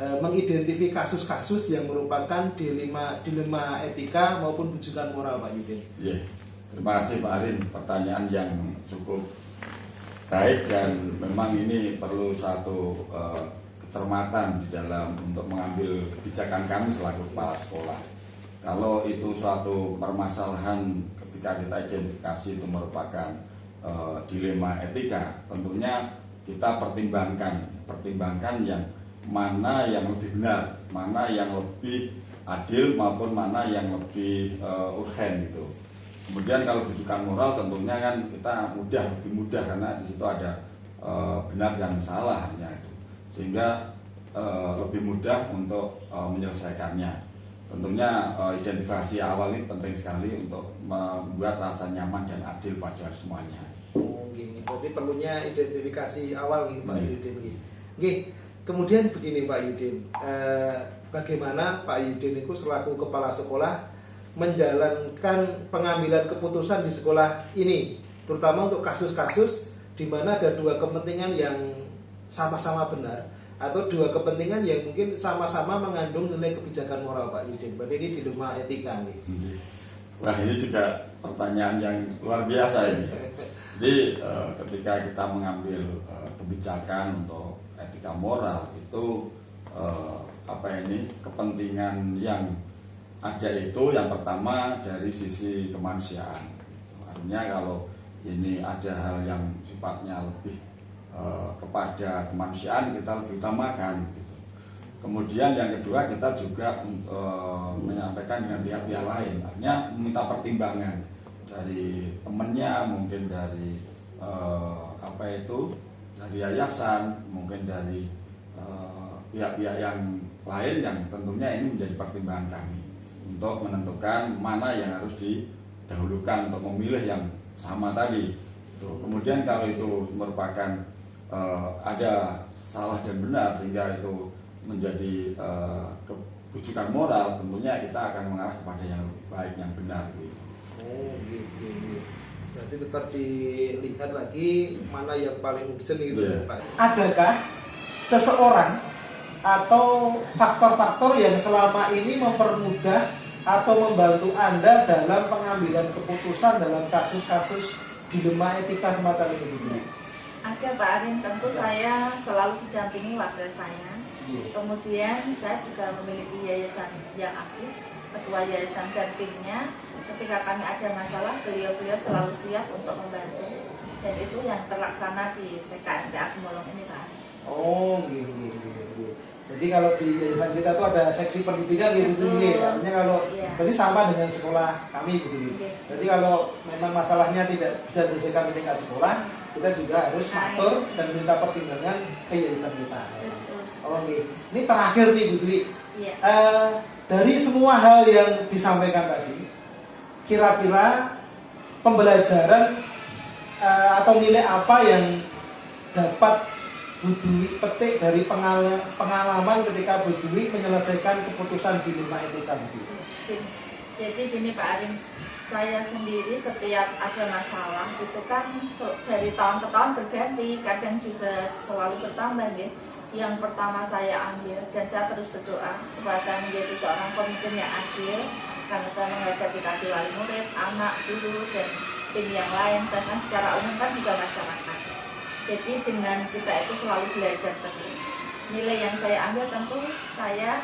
mengidentifikasi kasus-kasus yang merupakan dilema etika maupun rujukan moral, Pak Yudin. Yeah. Terima kasih Pak Arin, pertanyaan yang cukup baik dan memang ini perlu satu kecermatan di dalam untuk mengambil kebijakan kami selaku kepala sekolah. Kalau itu suatu permasalahan ketika kita identifikasi itu merupakan dilema etika, tentunya kita pertimbangkan yang mana yang lebih benar, mana yang lebih adil maupun mana yang lebih urgen gitu. Kemudian kalau rujukan moral tentunya kan kita lebih mudah karena di situ ada benar dan salahnya itu, sehingga lebih mudah untuk menyelesaikannya. Tentunya identifikasi awal ini penting sekali untuk membuat rasa nyaman dan adil pada semuanya. Oh, gini. Berarti perlunya identifikasi awal nih, Pak Yudin. Gini. Kemudian begini Pak Yudin, bagaimana Pak Yudin itu selaku kepala sekolah menjalankan pengambilan keputusan di sekolah ini, terutama untuk kasus-kasus di mana ada dua kepentingan yang sama-sama benar atau dua kepentingan yang mungkin sama-sama mengandung nilai kebijakan moral, Pak Yudin. Berarti ini dilema etika nih. Wah, ini juga pertanyaan yang luar biasa ini. Jadi ketika kita mengambil kebijakan untuk etika moral itu kepentingan yang ada itu yang pertama dari sisi kemanusiaan. Artinya kalau ini ada hal yang sifatnya lebih kepada kemanusiaan, kita lebih utamakan gitu. Kemudian yang kedua, kita juga menyampaikan dengan pihak-pihak lain, artinya meminta pertimbangan dari temannya, mungkin dari dari yayasan, mungkin dari pihak-pihak yang lain yang tentunya ini menjadi pertimbangan kami untuk menentukan mana yang harus didahulukan untuk memilih yang sama tadi. Kemudian kalau itu merupakan ada salah dan benar sehingga itu menjadi kebijakan moral, tentunya kita akan mengarah kepada yang lebih baik, yang benar. Oh gitu. Berarti tetap dilihat lagi mana yang paling urgent gitu, Pak. Adakah seseorang atau faktor-faktor yang selama ini mempermudah atau membantu Anda dalam pengambilan keputusan dalam kasus-kasus dilema etika semacam ini? Ada Pak Arin, tentu saya selalu didampingi wakil saya. Kemudian saya juga memiliki yayasan yang aktif, ketua yayasan dan timnya. Ketika kami ada masalah, beliau selalu siap untuk membantu. Dan itu yang terlaksana di PKMP Agumulung ini, Pak. Oh, gitu. Jadi kalau di yayasan kita tuh ada seksi pendidikan gitu, artinya kalau berarti sama dengan sekolah kami gitu. Jadi kalau memang masalahnya tidak bisa diselesaikan di tingkat sekolah, kita juga harus matur dan minta pertimbangan ke yayasan kita. Oke. Ini terakhir nih Bu Dwi. Dari semua hal yang disampaikan tadi, kira-kira pembelajaran atau nilai apa yang dapat Bu Dwi petik dari pengalaman ketika Bu Dwi menyelesaikan keputusan dilema etika Bu Dwi? Jadi gini Pak Arin, saya sendiri setiap ada masalah itu kan dari tahun ke tahun berganti, kadang juga selalu bertambah ya. Yang pertama saya ambil dan saya terus berdoa supaya saya menjadi seorang pemimpin yang adil, karena saya menghadapi tadi wali murid, anak, guru, dan tim yang lain, bahkan secara umum kan juga masyarakat. Jadi dengan kita itu selalu belajar terus. Nilai yang saya ambil tentu saya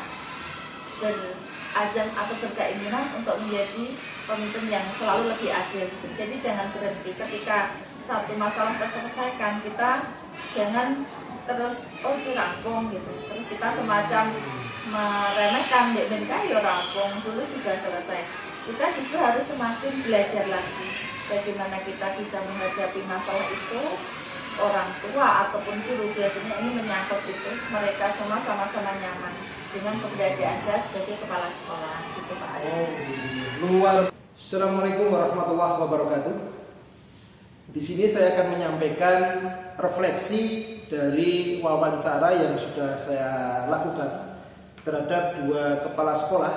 berazam atau berkeinginan untuk menjadi pemimpin yang selalu lebih adil. Jadi jangan berhenti ketika satu masalah terselesaikan, kita jangan terus itu rampung gitu. Terus kita semacam meremehkan kayu rampung dulu juga selesai. Kita justru harus semakin belajar lagi bagaimana kita bisa menghadapi masalah itu. Orang tua ataupun guru biasanya ini menyangkut itu, mereka semua sama-sama nyaman dengan keberadaan saya sebagai kepala sekolah gitu Pak. Luar. Assalamualaikum warahmatullahi wabarakatuh. Di sini saya akan menyampaikan refleksi dari wawancara yang sudah saya lakukan terhadap dua kepala sekolah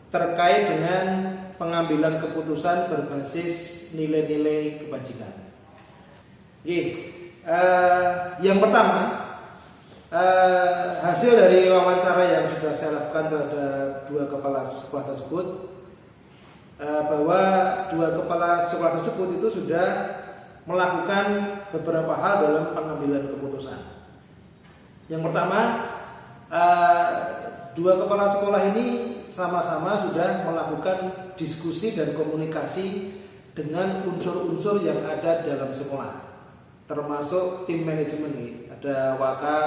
terkait dengan pengambilan keputusan berbasis nilai-nilai kebajikan. Yang pertama, hasil dari wawancara yang sudah saya lakukan terhadap 2 kepala sekolah tersebut, bahwa 2 kepala sekolah tersebut itu sudah melakukan beberapa hal dalam pengambilan keputusan. Yang pertama, 2 kepala sekolah ini sama-sama sudah melakukan diskusi dan komunikasi dengan unsur-unsur yang ada dalam sekolah, termasuk tim manajemen ini. Ada waka,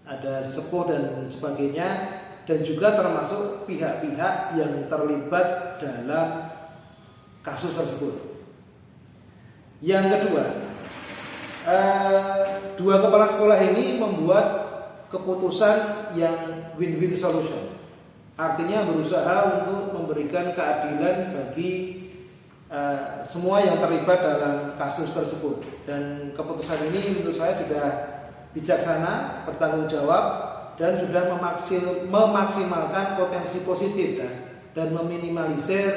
ada sepuh dan sebagainya, dan juga termasuk pihak-pihak yang terlibat dalam kasus tersebut. Yang kedua, 2 kepala sekolah ini membuat keputusan yang win-win solution, artinya berusaha untuk memberikan keadilan bagi semua yang terlibat dalam kasus tersebut. Dan keputusan ini menurut saya sudah bijaksana, bertanggung jawab, dan sudah memaksimalkan potensi positif dan meminimalisir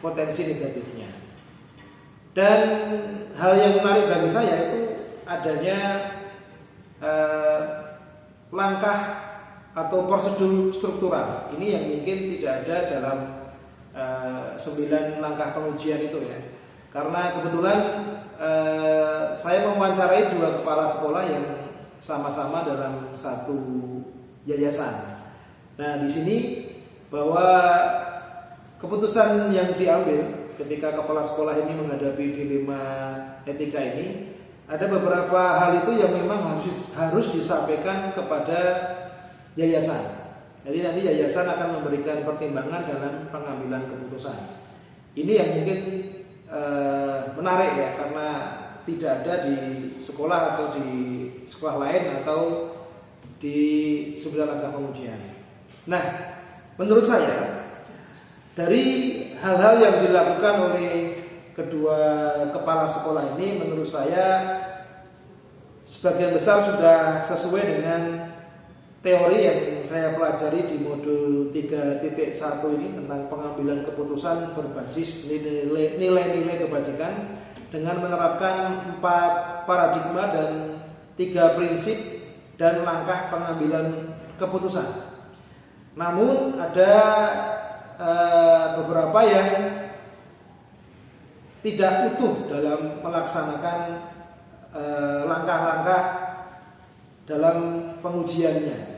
potensi negatifnya. Dan hal yang menarik bagi saya itu adanya langkah atau prosedur struktural. Ini yang mungkin tidak ada dalam 9 langkah pengujian itu ya. Karena kebetulan saya mewawancarai 2 kepala sekolah yang sama-sama dalam satu yayasan. Nah, di sini bahwa keputusan yang diambil ketika kepala sekolah ini menghadapi dilema etika ini, ada beberapa hal itu yang memang harus disampaikan kepada yayasan. Jadi nanti yayasan akan memberikan pertimbangan dalam pengambilan keputusan. Ini yang mungkin menarik ya, karena tidak ada di sekolah atau di sekolah lain atau di 9 langkah pengujian. Nah, menurut saya dari hal-hal yang dilakukan oleh kedua kepala sekolah ini, menurut saya sebagian besar sudah sesuai dengan teori yang saya pelajari di modul 3.1 ini tentang pengambilan keputusan berbasis nilai-nilai kebajikan dengan menerapkan 4 paradigma dan 3 prinsip dan langkah pengambilan keputusan. Namun ada beberapa yang tidak utuh dalam melaksanakan langkah-langkah dalam pengujiannya.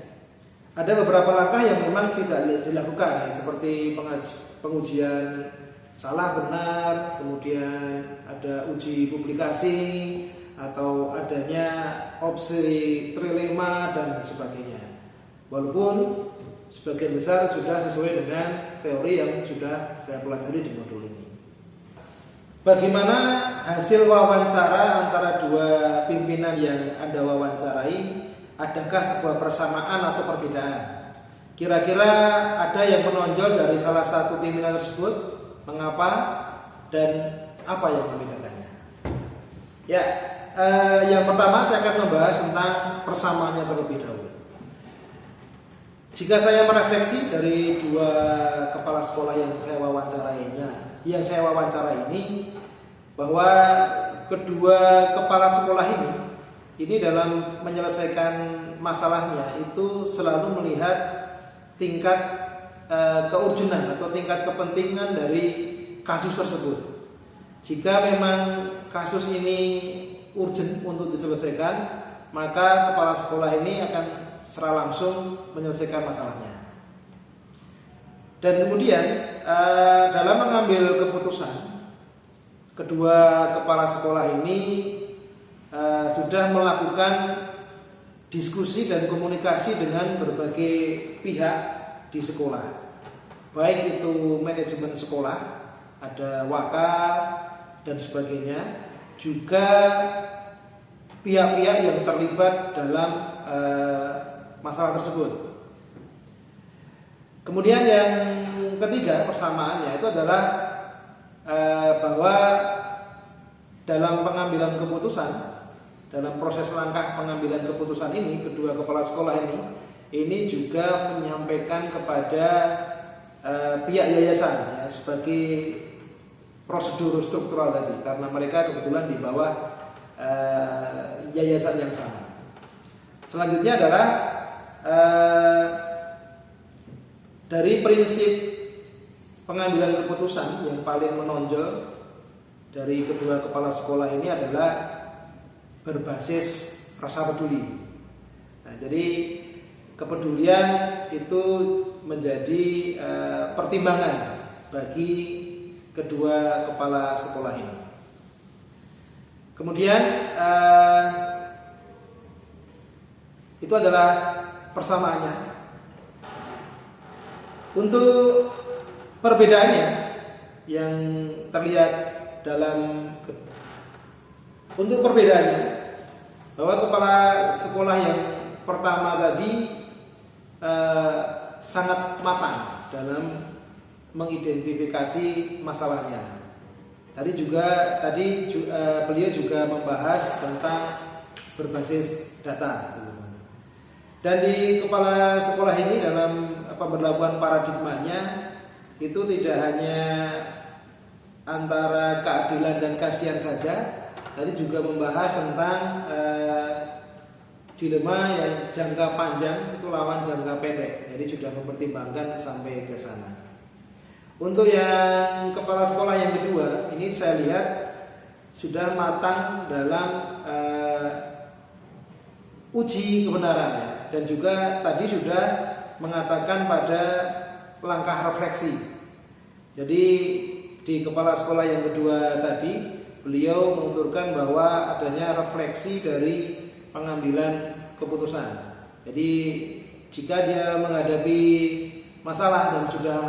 Ada beberapa langkah yang memang tidak dilakukan, seperti pengujian salah benar, kemudian ada uji publikasi, atau adanya opsi trilema dan sebagainya. Walaupun sebagian besar sudah sesuai dengan teori yang sudah saya pelajari di modul ini. Bagaimana hasil wawancara antara 2 pimpinan yang Anda wawancarai? Adakah sebuah persamaan atau perbedaan? Kira-kira ada yang menonjol dari salah satu pimpinan tersebut? Mengapa? Dan apa yang membedakannya? Ya, yang pertama saya akan membahas tentang persamaannya terlebih dahulu. Jika saya merefleksi dari 2 kepala sekolah yang saya wawancarai ini, bahwa kedua kepala sekolah ini dalam menyelesaikan masalahnya itu selalu melihat tingkat keurgenan atau tingkat kepentingan dari kasus tersebut. Jika memang kasus ini urgent untuk diselesaikan, maka kepala sekolah ini akan secara langsung menyelesaikan masalahnya. Dan kemudian dalam mengambil keputusan, kedua kepala sekolah ini sudah melakukan diskusi dan komunikasi dengan berbagai pihak di sekolah, baik itu manajemen sekolah, ada wakal dan sebagainya, juga pihak-pihak yang terlibat dalam masalah tersebut. Kemudian yang ketiga persamaannya itu adalah bahwa dalam pengambilan keputusan, dalam proses langkah pengambilan keputusan ini, kedua kepala sekolah ini juga menyampaikan kepada pihak yayasan ya, sebagai prosedur struktural tadi, karena mereka kebetulan di bawah yayasan yang sama. Selanjutnya adalah dari prinsip pengambilan keputusan yang paling menonjol dari kedua kepala sekolah ini adalah berbasis rasa peduli. Nah, jadi kepedulian itu menjadi pertimbangan bagi kedua kepala sekolah ini. Kemudian itu adalah persamaannya. Untuk perbedaannya yang terlihat untuk perbedaannya bahwa kepala sekolah yang pertama tadi sangat matang dalam mengidentifikasi masalahnya. Tadi beliau juga membahas tentang berbasis data. Dan di kepala sekolah ini dalam pemberlakuan paradigmanya itu tidak hanya antara keadilan dan kasihan saja, tadi juga membahas tentang dilema yang jangka panjang itu lawan jangka pendek. Jadi sudah mempertimbangkan sampai ke sana. Untuk yang kepala sekolah yang kedua, ini saya lihat sudah matang dalam uji kebenarannya dan juga tadi sudah mengatakan pada langkah refleksi. Jadi di kepala sekolah yang kedua tadi beliau menuturkan bahwa adanya refleksi dari pengambilan keputusan. Jadi jika dia menghadapi masalah dan sudah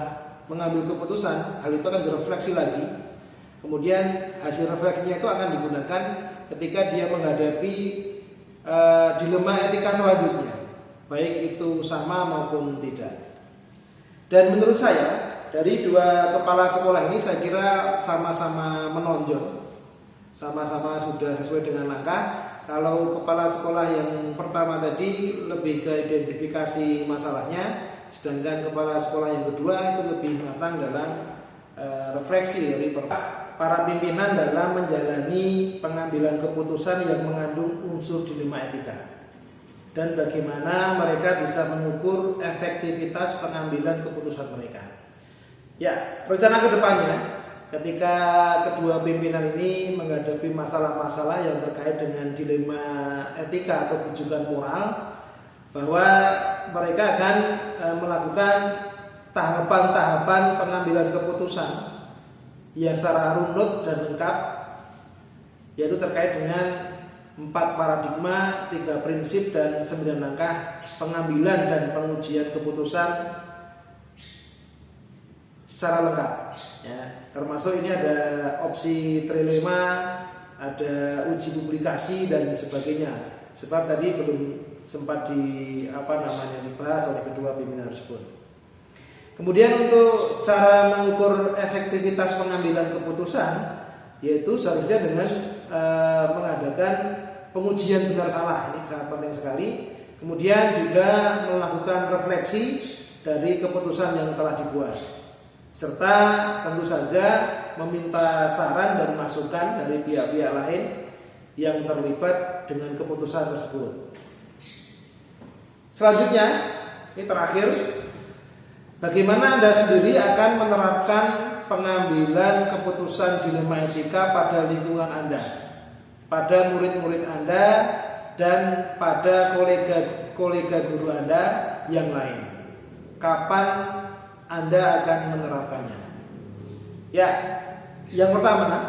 mengambil keputusan, hal itu akan direfleksi lagi. Kemudian hasil refleksinya itu akan digunakan ketika dia menghadapi dilema etika selanjutnya, baik itu sama maupun tidak. Dan menurut saya dari dua kepala sekolah ini saya kira sama-sama menonjol, sama-sama sudah sesuai dengan langkah. Kalau kepala sekolah yang pertama tadi lebih ke identifikasi masalahnya, sedangkan kepala sekolah yang kedua itu lebih matang dalam refleksi dari para pimpinan dalam menjalani pengambilan keputusan yang mengandung unsur dilema etika dan bagaimana mereka bisa mengukur efektivitas pengambilan keputusan mereka. Ya, rencana kedepannya ketika kedua pimpinan ini menghadapi masalah-masalah yang terkait dengan dilema etika atau bujukan moral, bahwa mereka akan melakukan tahapan-tahapan pengambilan keputusan yang secara runut dan lengkap, yaitu terkait dengan 4 paradigma, 3 prinsip dan 9 langkah pengambilan dan pengujian keputusan secara lengkap. Ya, termasuk ini ada opsi trilema, ada uji publikasi dan sebagainya. Sebab tadi belum sempat dibahas oleh kedua pimpinan tersebut. Kemudian untuk cara mengukur efektivitas pengambilan keputusan, yaitu seharusnya dengan mengadakan pengujian benar salah, ini sangat penting sekali. Kemudian juga melakukan refleksi dari keputusan yang telah dibuat, serta tentu saja meminta saran dan masukan dari pihak-pihak lain yang terlibat dengan keputusan tersebut. Selanjutnya, ini terakhir, bagaimana Anda sendiri akan menerapkan pengambilan keputusan dilema etika pada lingkungan Anda, pada murid-murid Anda, dan pada kolega guru Anda yang lain. Kapan Anda akan menerapkannya? Ya, yang pertama,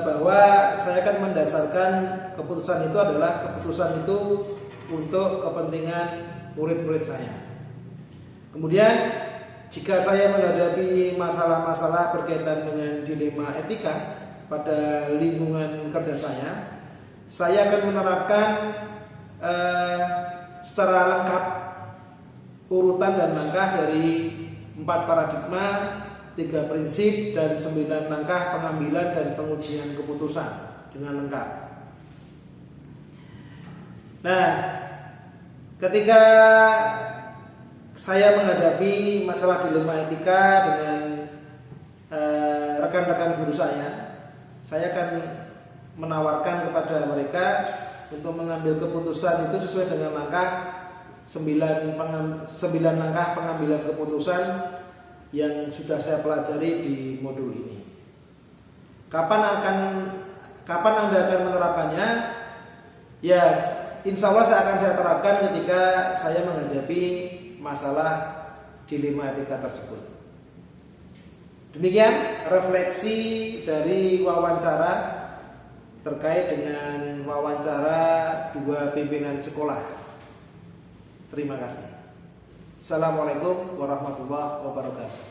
bahwa saya akan mendasarkan keputusan itu adalah keputusan itu untuk kepentingan murid-murid saya. Kemudian jika saya menghadapi masalah-masalah berkaitan dengan dilema etika pada lingkungan kerja saya akan menerapkan secara lengkap urutan dan langkah dari 4 paradigma, 3 prinsip dan 9 langkah pengambilan dan pengujian keputusan dengan lengkap. Nah, ketika saya menghadapi masalah dilema etika dengan rekan-rekan guru saya akan menawarkan kepada mereka untuk mengambil keputusan itu sesuai dengan langkah 9 langkah pengambilan keputusan yang sudah saya pelajari di modul ini. Kapan Anda akan menerapkannya? Ya, insya Allah saya terapkan ketika saya menghadapi masalah dilema etika tersebut. Demikian refleksi dari wawancara terkait dengan wawancara 2 pimpinan sekolah. Terima kasih. Assalamualaikum warahmatullahi wabarakatuh.